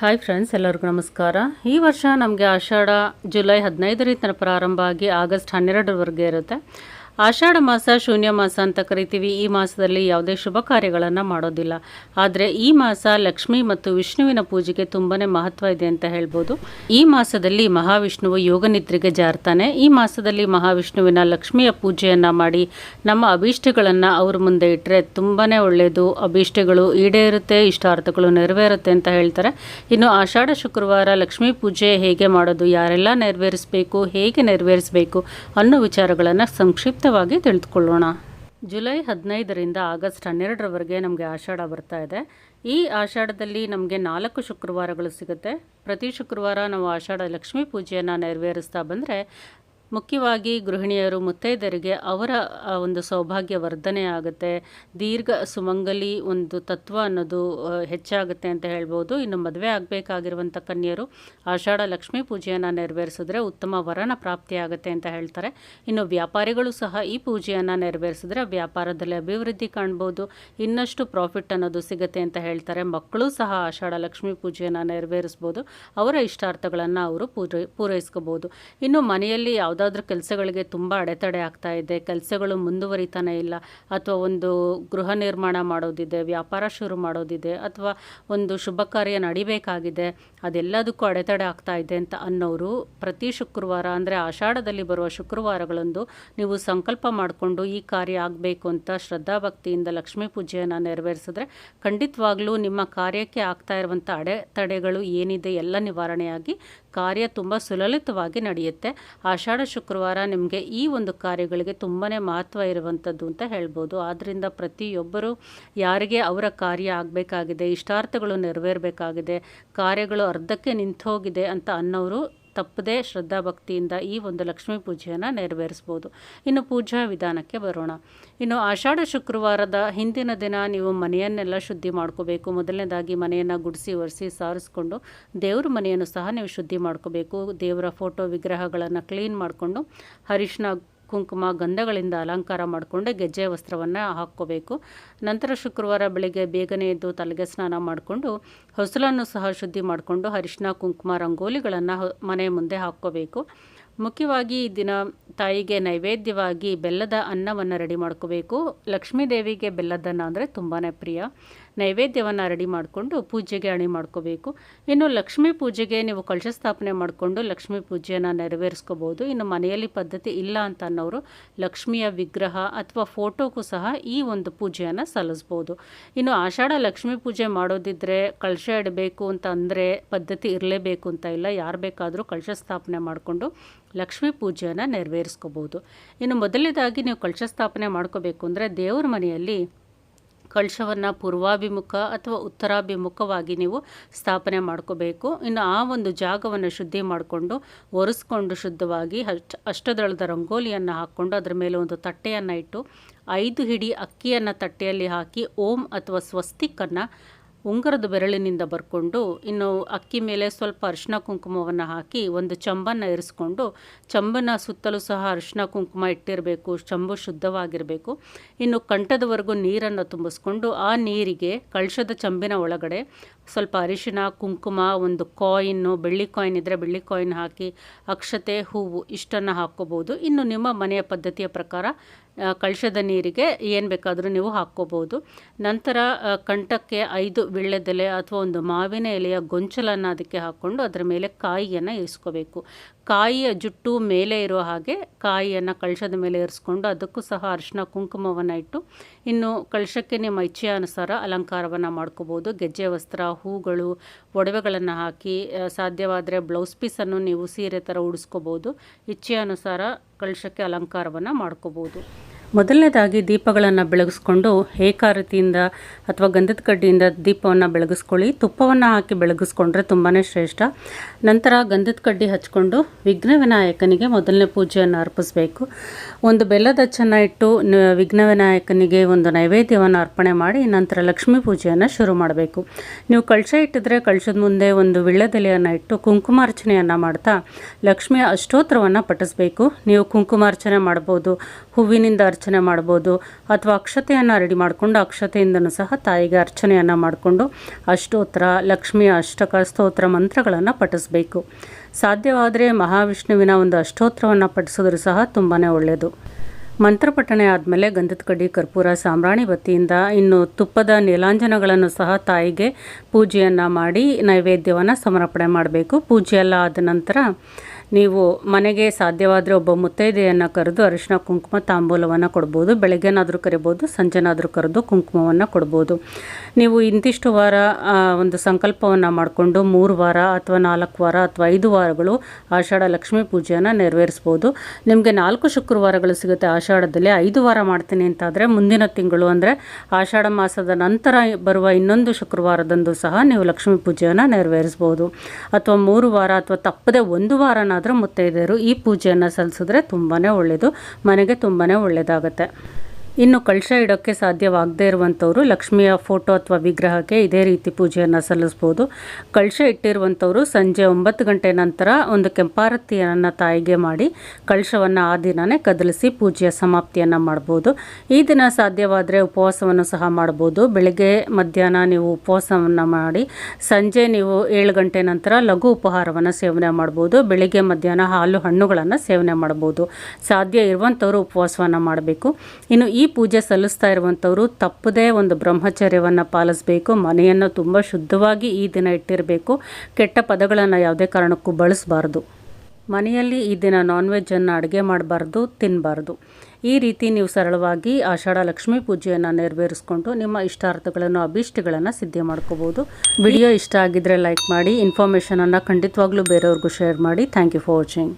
Hi friends, ಎಲ್ಲರಿಗೂ ನಮಸ್ಕಾರ. ಈ ವರ್ಷ ನಮಗೆ ಆಷಾಢ ಜುಲೈ 15ರಿಂದ ಪ್ರಾರಂಭ ಆಗಿ ಆಗಸ್ಟ್ 12ರವರೆಗೆ ಇರುತ್ತೆ. ಆಷಾಢ ಮಾಸ ಶೂನ್ಯ ಮಾಸ ಅಂತ ಕರಿತೀವಿ. ಈ ಮಾಸದಲ್ಲಿ ಯಾವುದೇ ಶುಭ ಕಾರ್ಯಗಳನ್ನು ಮಾಡೋದಿಲ್ಲ. ಆದರೆ ಈ ಮಾಸ ಲಕ್ಷ್ಮಿ ಮತ್ತು ವಿಷ್ಣುವಿನ ಪೂಜೆಗೆ ತುಂಬಾ ಮಹತ್ವ ಇದೆ ಅಂತ ಹೇಳ್ಬೋದು. ಈ ಮಾಸದಲ್ಲಿ ಮಹಾವಿಷ್ಣುವು ಯೋಗ ನಿದ್ರೆಗೆ ಜಾರ್ತಾನೆ. ಈ ಮಾಸದಲ್ಲಿ ಮಹಾವಿಷ್ಣುವಿನ ಲಕ್ಷ್ಮಿಯ ಪೂಜೆಯನ್ನು ಮಾಡಿ ನಮ್ಮ ಅಭೀಷ್ಟಗಳನ್ನು ಅವ್ರ ಮುಂದೆ ಇಟ್ಟರೆ ತುಂಬಾ ಒಳ್ಳೆಯದು. ಅಭೀಷ್ಟಗಳು ಈಡೇರುತ್ತೆ, ಇಷ್ಟಾರ್ಥಗಳು ನೆರವೇರುತ್ತೆ ಅಂತ ಹೇಳ್ತಾರೆ. ಇನ್ನು ಆಷಾಢ ಶುಕ್ರವಾರ ಲಕ್ಷ್ಮೀ ಪೂಜೆ ಹೇಗೆ ಮಾಡೋದು, ಯಾರೆಲ್ಲ ನೆರವೇರಿಸಬೇಕು, ಹೇಗೆ ನೆರವೇರಿಸಬೇಕು ಅನ್ನೋ ವಿಚಾರಗಳನ್ನು ಸಂಕ್ಷಿಪ್ತವಾಗಿ ತಿಳಿದುಕೊಳ್ಳೋಣ. ಜುಲೈ 15ರಿಂದ ಆಗಸ್ಟ್ 12ರವರೆಗೆ ನಮಗೆ ಆಷಾಢ ಬರ್ತಾ ಇದೆ. ಈ ಆಷಾಢದಲ್ಲಿ ನಮಗೆ 4 ಶುಕ್ರವಾರಗಳು ಸಿಗುತ್ತೆ. ಪ್ರತಿ ಶುಕ್ರವಾರ ನಾವು ಆಷಾಢ ಲಕ್ಷ್ಮೀ ಪೂಜೆಯನ್ನು ನೆರವೇರಿಸ್ತಾ ಬಂದರೆ ಮುಖ್ಯವಾಗಿ ಗೃಹಿಣಿಯರು ಮುತ್ತೈದರಿಗೆ ಅವರ ಒಂದು ಸೌಭಾಗ್ಯ ವರ್ಧನೆ ಆಗುತ್ತೆ. ದೀರ್ಘ ಸುಮಂಗಲಿ ಒಂದು ತತ್ವ ಅನ್ನೋದು ಹೆಚ್ಚಾಗುತ್ತೆ ಅಂತ ಹೇಳ್ಬೋದು. ಇನ್ನು ಮದುವೆ ಆಗಬೇಕಾಗಿರುವಂಥ ಕನ್ಯರು ಆಷಾಢ ಲಕ್ಷ್ಮೀ ಪೂಜೆಯನ್ನು ನೆರವೇರಿಸಿದ್ರೆ ಉತ್ತಮ ವರನ ಪ್ರಾಪ್ತಿ ಆಗುತ್ತೆ ಅಂತ ಹೇಳ್ತಾರೆ. ಇನ್ನು ವ್ಯಾಪಾರಿಗಳು ಸಹ ಈ ಪೂಜೆಯನ್ನು ನೆರವೇರಿಸಿದ್ರೆ ವ್ಯಾಪಾರದಲ್ಲಿ ಅಭಿವೃದ್ಧಿ ಕಾಣ್ಬೋದು, ಇನ್ನಷ್ಟು ಪ್ರಾಫಿಟ್ ಅನ್ನೋದು ಸಿಗುತ್ತೆ ಅಂತ ಹೇಳ್ತಾರೆ. ಮಕ್ಕಳು ಸಹ ಆಷಾಢ ಲಕ್ಷ್ಮೀ ಪೂಜೆಯನ್ನು ನೆರವೇರಿಸ್ಬೋದು, ಅವರ ಇಷ್ಟಾರ್ಥಗಳನ್ನು ಅವರು ಪೂರೈಸ್ಕೋಬೋದು. ಇನ್ನು ಮನೆಯಲ್ಲಿ ಯಾವುದಾದ್ರೂ ಕೆಲಸಗಳಿಗೆ ತುಂಬ ಅಡೆತಡೆ ಆಗ್ತಾ ಇದೆ, ಕೆಲಸಗಳು ಮುಂದುವರಿತಾನೆ ಇಲ್ಲ, ಅಥವಾ ಒಂದು ಗೃಹ ನಿರ್ಮಾಣ ಮಾಡೋದಿದೆ, ವ್ಯಾಪಾರ ಶುರು ಮಾಡೋದಿದೆ, ಅಥವಾ ಒಂದು ಶುಭ ಕಾರ್ಯ ನಡಿಬೇಕಾಗಿದೆ, ಅದೆಲ್ಲದಕ್ಕೂ ಅಡೆತಡೆ ಆಗ್ತಾ ಇದೆ ಅಂತ ಅನ್ನೋರು ಪ್ರತಿ ಶುಕ್ರವಾರ ಅಂದರೆ ಆಷಾಢದಲ್ಲಿ ಬರುವ ಶುಕ್ರವಾರಗಳಂದು ನೀವು ಸಂಕಲ್ಪ ಮಾಡಿಕೊಂಡು ಈ ಕಾರ್ಯ ಆಗಬೇಕು ಅಂತ ಶ್ರದ್ಧಾಭಕ್ತಿಯಿಂದ ಲಕ್ಷ್ಮೀ ಪೂಜೆಯನ್ನು ನೆರವೇರಿಸಿದ್ರೆ ಖಂಡಿತವಾಗ್ಲೂ ನಿಮ್ಮ ಕಾರ್ಯಕ್ಕೆ ಆಗ್ತಾ ಇರುವಂಥ ಅಡೆತಡೆಗಳು ಏನಿದೆ ಎಲ್ಲ ನಿವಾರಣೆಯಾಗಿ ಕಾರ್ಯ ತುಂಬ ಸುಲಲಿತವಾಗಿ ನಡೆಯುತ್ತೆ. ಆಷಾಢ ಶುಕ್ರವಾರ ನಿಮಗೆ ಈ ಒಂದು ಕಾರ್ಯಗಳಿಗೆ ತುಂಬಾ ಮಹತ್ವ ಇರುವಂಥದ್ದು ಅಂತ ಹೇಳ್ಬೋದು. ಆದ್ದರಿಂದ ಪ್ರತಿಯೊಬ್ಬರು ಯಾರಿಗೆ ಅವರ ಕಾರ್ಯ ಆಗಬೇಕಾಗಿದೆ, ಇಷ್ಟಾರ್ಥಗಳು ನೆರವೇರಬೇಕಾಗಿದೆ, ಕಾರ್ಯಗಳು ಅರ್ಧಕ್ಕೆ ನಿಂತೋಗಿದೆ ಅಂತ ಅನ್ನೋರು ತಪ್ಪದೇ ಶ್ರದ್ಧಾಭಕ್ತಿಯಿಂದ ಈ ಒಂದು ಲಕ್ಷ್ಮೀ ಪೂಜೆಯನ್ನು ನೆರವೇರಿಸ್ಬೋದು. ಇನ್ನು ಪೂಜಾ ವಿಧಾನಕ್ಕೆ ಬರೋಣ. ಇನ್ನು ಆಷಾಢ ಶುಕ್ರವಾರದ ಹಿಂದಿನ ದಿನ ನೀವು ಮನೆಯನ್ನೆಲ್ಲ ಶುದ್ಧಿ ಮಾಡ್ಕೋಬೇಕು. ಮೊದಲನೇದಾಗಿ ಮನೆಯನ್ನು ಗುಡಿಸಿ ಒರೆಸಿ ಸಾರಿಸ್ಕೊಂಡು ದೇವ್ರ ಮನೆಯನ್ನು ಸಹ ನೀವು ಶುದ್ಧಿ ಮಾಡ್ಕೋಬೇಕು. ದೇವರ ಫೋಟೋ ವಿಗ್ರಹಗಳನ್ನು ಕ್ಲೀನ್ ಮಾಡಿಕೊಂಡು ಅರಿಶಿನ ಕುಂಕುಮ ಗಂಧಗಳಿಂದ ಅಲಂಕಾರ ಮಾಡಿಕೊಂಡು ಗೆಜ್ಜೆ ವಸ್ತ್ರವನ್ನು ಹಾಕ್ಕೋಬೇಕು. ನಂತರ ಶುಕ್ರವಾರ ಬೆಳಿಗ್ಗೆ ಬೇಗನೆ ಎದ್ದು ತಲೆಗೆ ಸ್ನಾನ ಮಾಡಿಕೊಂಡು ಹೊಸಲನ್ನು ಸಹ ಶುದ್ಧಿ ಮಾಡಿಕೊಂಡು ಅರಿಶಿನ ಕುಂಕುಮ ರಂಗೋಲಿಗಳನ್ನು ಮನೆ ಮುಂದೆ ಹಾಕ್ಕೋಬೇಕು. ಮುಖ್ಯವಾಗಿ ಈ ದಿನ ತಾಯಿಗೆ ನೈವೇದ್ಯವಾಗಿ ಬೆಲ್ಲದ ಅನ್ನವನ್ನು ರೆಡಿ ಮಾಡ್ಕೋಬೇಕು. ಲಕ್ಷ್ಮೀ ದೇವಿಗೆ ಬೆಲ್ಲದನ್ನ ಅಂದರೆ ತುಂಬಾ ಪ್ರಿಯ. ನೈವೇದ್ಯವನ್ನು ರೆಡಿ ಮಾಡಿಕೊಂಡು ಪೂಜೆಗೆ ಅಣಿ ಮಾಡ್ಕೋಬೇಕು. ಇನ್ನು ಲಕ್ಷ್ಮೀ ಪೂಜೆಗೆ ನೀವು ಕಳಶ ಸ್ಥಾಪನೆ ಮಾಡಿಕೊಂಡು ಲಕ್ಷ್ಮೀ ಪೂಜೆಯನ್ನು ನೆರವೇರಿಸ್ಕೋಬೋದು. ಇನ್ನು ಮನೆಯಲ್ಲಿ ಪದ್ಧತಿ ಇಲ್ಲ ಅಂತ ಅನ್ನೋರು ಲಕ್ಷ್ಮಿಯ ವಿಗ್ರಹ ಅಥವಾ ಫೋಟೋಕ್ಕೂ ಸಹ ಈ ಒಂದು ಪೂಜೆಯನ್ನು ಸಲ್ಲಿಸ್ಬೋದು. ಇನ್ನು ಆಷಾಢ ಲಕ್ಷ್ಮೀ ಪೂಜೆ ಮಾಡೋದಿದ್ದರೆ ಕಳಶ ಇಡಬೇಕು ಅಂತ ಅಂದರೆ ಪದ್ಧತಿ ಇರಲೇಬೇಕು ಅಂತ ಇಲ್ಲ. ಯಾರು ಬೇಕಾದರೂ ಕಳಶ ಸ್ಥಾಪನೆ ಮಾಡಿಕೊಂಡು ಲಕ್ಷ್ಮೀ ಪೂಜೆಯನ್ನು ನೆರವೇರಿಸ್ಕೋಬೋದು. ಇನ್ನು ಮೊದಲನೇದಾಗಿ ನೀವು ಕಳಶ ಸ್ಥಾಪನೆ ಮಾಡ್ಕೋಬೇಕು ಅಂದರೆ ದೇವ್ರ ಮನೆಯಲ್ಲಿ ಕಳಶವನ್ನು ಪೂರ್ವಾಭಿಮುಖ ಅಥವಾ ಉತ್ತರಾಭಿಮುಖವಾಗಿ ನೀವು ಸ್ಥಾಪನೆ ಮಾಡ್ಕೋಬೇಕು. ಇನ್ನು ಆ ಒಂದು ಜಾಗವನ್ನು ಶುದ್ಧಿ ಮಾಡಿಕೊಂಡು ಒರೆಸ್ಕೊಂಡು ಶುದ್ಧವಾಗಿ ಅಷ್ಟದಳದ ರಂಗೋಲಿಯನ್ನು ಹಾಕ್ಕೊಂಡು ಅದರ ಮೇಲೆ ಒಂದು ತಟ್ಟೆಯನ್ನು ಇಟ್ಟು 5 ಹಿಡಿ ಅಕ್ಕಿಯನ್ನು ತಟ್ಟೆಯಲ್ಲಿ ಹಾಕಿ ಓಂ ಅಥವಾ ಸ್ವಸ್ತಿಕನ್ನು ಉಂಗುರದ ಬೆರಳಿನಿಂದ ಬರ್ಕೊಂಡು ಇನ್ನು ಅಕ್ಕಿ ಮೇಲೆ ಸ್ವಲ್ಪ ಅರಿಶಿನ ಕುಂಕುಮವನ್ನು ಹಾಕಿ ಒಂದು ಚಂಬನ್ನು ಇರಿಸ್ಕೊಂಡು ಚಂಬನ ಸುತ್ತಲೂ ಸಹ ಅರಿಶಿನ ಕುಂಕುಮ ಇಟ್ಟಿರಬೇಕು. ಚಂಬು ಶುದ್ಧವಾಗಿರಬೇಕು. ಇನ್ನು ಕಂಠದವರೆಗೂ ನೀರನ್ನು ತುಂಬಿಸ್ಕೊಂಡು ಆ ನೀರಿಗೆ ಕಳಶದ ಚಂಬಿನ ಒಳಗಡೆ ಸ್ವಲ್ಪ ಅರಿಶಿನ ಕುಂಕುಮ, ಒಂದು ಕಾಯಿನ್ನು, ಬೆಳ್ಳಿ ಕಾಯಿನ್ ಇದ್ದರೆ ಬೆಳ್ಳಿ ಕಾಯಿನ್ ಹಾಕಿ ಅಕ್ಷತೆ ಹೂವು ಇಷ್ಟನ್ನು ಹಾಕ್ಕೋಬೋದು. ಇನ್ನು ನಿಮ್ಮ ಮನೆಯ ಪದ್ಧತಿಯ ಪ್ರಕಾರ ಕಳಶದ ನೀರಿಗೆ ಏನು ಬೇಕಾದರೂ ನೀವು ಹಾಕ್ಕೋಬೋದು. ನಂತರ ಕಂಠಕ್ಕೆ 5 ವೀಳ್ಯದೆಲೆ ಅಥವಾ ಒಂದು ಮಾವಿನ ಎಲೆಯ ಗೊಂಚಲನ್ನು ಅದಕ್ಕೆ ಹಾಕ್ಕೊಂಡು ಅದರ ಮೇಲೆ ಕಾಯಿಯನ್ನು ಇರಿಸ್ಕೋಬೇಕು. ಕಾಯಿಯ ಜುಟ್ಟು ಮೇಲೆ ಇರೋ ಹಾಗೆ ಕಾಯಿಯನ್ನು ಕಳಶದ ಮೇಲೆ ಇರಿಸ್ಕೊಂಡು ಅದಕ್ಕೂ ಸಹ ಅರಿಶಿನ ಕುಂಕುಮವನ್ನು ಇಟ್ಟು ಇನ್ನು ಕಳಶಕ್ಕೆ ನಿಮ್ಮ ಇಚ್ಛೆಯ ಅನುಸಾರ ಅಲಂಕಾರವನ್ನು ಮಾಡ್ಕೋಬೋದು. ಗೆಜ್ಜೆ ವಸ್ತ್ರ, ಹೂಗಳು, ಒಡವೆಗಳನ್ನು ಹಾಕಿ ಸಾಧ್ಯವಾದರೆ ಬ್ಲೌಸ್ ಪೀಸನ್ನು ನೀವು ಸೀರೆ ಥರ ಉಡಿಸ್ಕೋಬೋದು. ಇಚ್ಛೆಯ ಅನುಸಾರ ಕಳಶಕ್ಕೆ ಅಲಂಕಾರವನ್ನು ಮಾಡ್ಕೋಬೋದು. ಮೊದಲನೇದಾಗಿ ದೀಪಗಳನ್ನು ಬೆಳಗಿಸ್ಕೊಂಡು ಏಕಾರತಿಯಿಂದ ಅಥವಾ ಗಂಧದ ಕಡ್ಡಿಯಿಂದ ದೀಪವನ್ನು ಬೆಳಗಿಸ್ಕೊಳ್ಳಿ. ತುಪ್ಪವನ್ನು ಹಾಕಿ ಬೆಳಗಿಸ್ಕೊಂಡ್ರೆ ತುಂಬಾ ಶ್ರೇಷ್ಠ. ನಂತರ ಗಂಧದ ಕಡ್ಡಿ ಹಚ್ಕೊಂಡು ವಿಘ್ನ ವಿನಾಯಕನಿಗೆ ಮೊದಲನೇ ಪೂಜೆಯನ್ನು ಅರ್ಪಿಸಬೇಕು. ಒಂದು ಬೆಲ್ಲದ ಅಚ್ಚನ್ನು ಇಟ್ಟು ವಿಘ್ನ ವಿನಾಯಕನಿಗೆ ಒಂದು ನೈವೇದ್ಯವನ್ನು ಅರ್ಪಣೆ ಮಾಡಿ ನಂತರ ಲಕ್ಷ್ಮೀ ಪೂಜೆಯನ್ನು ಶುರು ಮಾಡಬೇಕು. ನೀವು ಕಳಶ ಇಟ್ಟಿದ್ರೆ ಕಳಶದ ಮುಂದೆ ಒಂದು ವಿಳ್ಯದೆಲೆಯನ್ನು ಇಟ್ಟು ಕುಂಕುಮಾರ್ಚನೆಯನ್ನು ಮಾಡ್ತಾ ಲಕ್ಷ್ಮಿಯ ಅಷ್ಟೋತ್ತರವನ್ನು ಪಠಿಸಬೇಕು. ನೀವು ಕುಂಕುಮಾರ್ಚನೆ ಮಾಡ್ಬೋದು, ಹೂವಿನಿಂದ ಅರ್ಚನೆ ಮಾಡ್ಬೋದು, ಅಥವಾ ಅಕ್ಷತೆಯನ್ನು ರೆಡಿ ಮಾಡಿಕೊಂಡು ಅಕ್ಷತೆಯಿಂದನೂ ಸಹ ತಾಯಿಗೆ ಅರ್ಚನೆಯನ್ನು ಮಾಡಿಕೊಂಡು ಅಷ್ಟೋತ್ತರ, ಲಕ್ಷ್ಮಿ ಅಷ್ಟಕ ಸ್ತೋತ್ರ ಮಂತ್ರಗಳನ್ನು ಪಠಿಸಬೇಕು. ಸಾಧ್ಯವಾದರೆ ಮಹಾವಿಷ್ಣುವಿನ ಒಂದು ಅಷ್ಟೋತ್ತರವನ್ನು ಪಠಿಸಿದ್ರೂ ಸಹ ತುಂಬಾ ಒಳ್ಳೆಯದು. ಮಂತ್ರಪಠಣೆ ಆದಮೇಲೆ ಗಂಧದ ಕಡ್ಡಿ, ಕರ್ಪೂರ, ಸಾಂಬ್ರಾಣಿ ಬತ್ತಿಯಿಂದ ಇನ್ನು ತುಪ್ಪದ ನೀಲಾಂಜನಗಳನ್ನು ಸಹ ತಾಯಿಗೆ ಪೂಜೆಯನ್ನು ಮಾಡಿ ನೈವೇದ್ಯವನ್ನು ಸಮರ್ಪಣೆ ಮಾಡಬೇಕು. ಪೂಜೆ ಎಲ್ಲ ಆದ ನಂತರ ನೀವು ಮನೆಗೆ ಸಾಧ್ಯವಾದರೆ ಒಬ್ಬ ಮುತ್ತೈದೆಯನ್ನು ಕರೆದು ಅರಿಶಿನ ಕುಂಕುಮ ತಾಂಬೂಲವನ್ನು ಕೊಡ್ಬೋದು. ಬೆಳಗ್ಗೆನಾದರೂ ಕರಿಬೋದು, ಸಂಜೆನಾದರೂ ಕರೆದು ಕುಂಕುಮವನ್ನು ಕೊಡ್ಬೋದು. ನೀವು ಇಂತಿಷ್ಟು ವಾರ ಒಂದು ಸಂಕಲ್ಪವನ್ನು ಮಾಡಿಕೊಂಡು 3 ವಾರ ಅಥವಾ 4 ವಾರ ಅಥವಾ 5 ವಾರಗಳು ಆಷಾಢ ಲಕ್ಷ್ಮೀ ಪೂಜೆಯನ್ನು ನೆರವೇರಿಸ್ಬೋದು. ನಿಮಗೆ 4 ಶುಕ್ರವಾರಗಳು ಸಿಗುತ್ತೆ ಆಷಾಢದಲ್ಲಿ. 5 ವಾರ ಮಾಡ್ತೀನಿ ಅಂತಾದರೆ ಮುಂದಿನ ತಿಂಗಳು ಅಂದರೆ ಆಷಾಢ ಮಾಸದ ನಂತರ ಬರುವ ಇನ್ನೊಂದು ಶುಕ್ರವಾರದಂದು ಸಹ ನೀವು ಲಕ್ಷ್ಮೀ ಪೂಜೆಯನ್ನು ನೆರವೇರಿಸ್ಬೋದು. ಅಥವಾ 3 ವಾರ ಅಥವಾ ತಪ್ಪದೆ 1 ವಾರನಾದರೂ ಮುತ್ತೈದೆಯರು ಈ ಪೂಜೆಯನ್ನು ಸಲ್ಲಿಸಿದ್ರೆ ತುಂಬಾ ಒಳ್ಳೆಯದು, ಮನೆಗೆ ತುಂಬಾ ಒಳ್ಳೆಯದಾಗುತ್ತೆ. ಇನ್ನು ಕಳಶ ಇಡೋಕ್ಕೆ ಸಾಧ್ಯವಾಗದೇ ಇರುವಂಥವ್ರು ಲಕ್ಷ್ಮಿಯ ಫೋಟೋ ಅಥವಾ ವಿಗ್ರಹಕ್ಕೆ ಇದೇ ರೀತಿ ಪೂಜೆಯನ್ನು ಸಲ್ಲಿಸ್ಬೋದು. ಕಳಶ ಇಟ್ಟಿರುವಂಥವ್ರು ಸಂಜೆ 9 ಗಂಟೆ ನಂತರ ಒಂದು ಕೆಂಪಾರತಿಯನ್ನು ತಾಯಿಗೆ ಮಾಡಿ ಕಳಶವನ್ನು ಆ ದಿನವೇ ಕದಲಿಸಿ ಪೂಜೆಯ ಸಮಾಪ್ತಿಯನ್ನು ಮಾಡ್ಬೋದು. ಈ ದಿನ ಸಾಧ್ಯವಾದರೆ ಉಪವಾಸವನ್ನು ಸಹ ಮಾಡ್ಬೋದು. ಬೆಳಗ್ಗೆ ಮಧ್ಯಾಹ್ನ ನೀವು ಉಪವಾಸವನ್ನು ಮಾಡಿ ಸಂಜೆ ನೀವು 7 ಗಂಟೆ ನಂತರ ಲಘು ಉಪಹಾರವನ್ನು ಸೇವನೆ ಮಾಡ್ಬೋದು. ಬೆಳಿಗ್ಗೆ ಮಧ್ಯಾಹ್ನ ಹಾಲು ಹಣ್ಣುಗಳನ್ನು ಸೇವನೆ ಮಾಡ್ಬೋದು. ಸಾಧ್ಯ ಇರುವಂಥವರು ಉಪವಾಸವನ್ನು ಮಾಡಬೇಕು. ಇನ್ನು ಈ ಪೂಜೆ ಸಲ್ಲಿಸ್ತಾ ಇರುವಂಥವರು ತಪ್ಪದೇ ಒಂದು ಬ್ರಹ್ಮಚರ್ಯವನ್ನು ಪಾಲಿಸಬೇಕು. ಮನೆಯನ್ನು ತುಂಬ ಶುದ್ಧವಾಗಿ ಈ ದಿನ ಇಟ್ಟಿರಬೇಕು. ಕೆಟ್ಟ ಪದಗಳನ್ನು ಯಾವುದೇ ಕಾರಣಕ್ಕೂ ಬಳಸಬಾರ್ದು. ಮನೆಯಲ್ಲಿ ಈ ದಿನ ನಾನ್ ವೆಜ್ಜನ್ನು ಅಡುಗೆ ಮಾಡಬಾರ್ದು, ತಿನ್ನಬಾರ್ದು. ಈ ರೀತಿ ನೀವು ಸರಳವಾಗಿ ಆಷಾಢ ಲಕ್ಷ್ಮೀ ಪೂಜೆಯನ್ನು ನೆರವೇರಿಸ್ಕೊಂಡು ನಿಮ್ಮ ಇಷ್ಟಾರ್ಥಗಳನ್ನು, ಅಭೀಷ್ಟಗಳನ್ನು ಸಿದ್ಧಿ ಮಾಡ್ಕೋಬೋದು. ವಿಡಿಯೋ ಇಷ್ಟ ಆಗಿದ್ದರೆ ಲೈಕ್ ಮಾಡಿ, ಇನ್ಫಾರ್ಮೇಷನನ್ನು ಖಂಡಿತವಾಗ್ಲೂ ಬೇರೆಯವ್ರಿಗೂ ಶೇರ್ ಮಾಡಿ. Thank you for watching.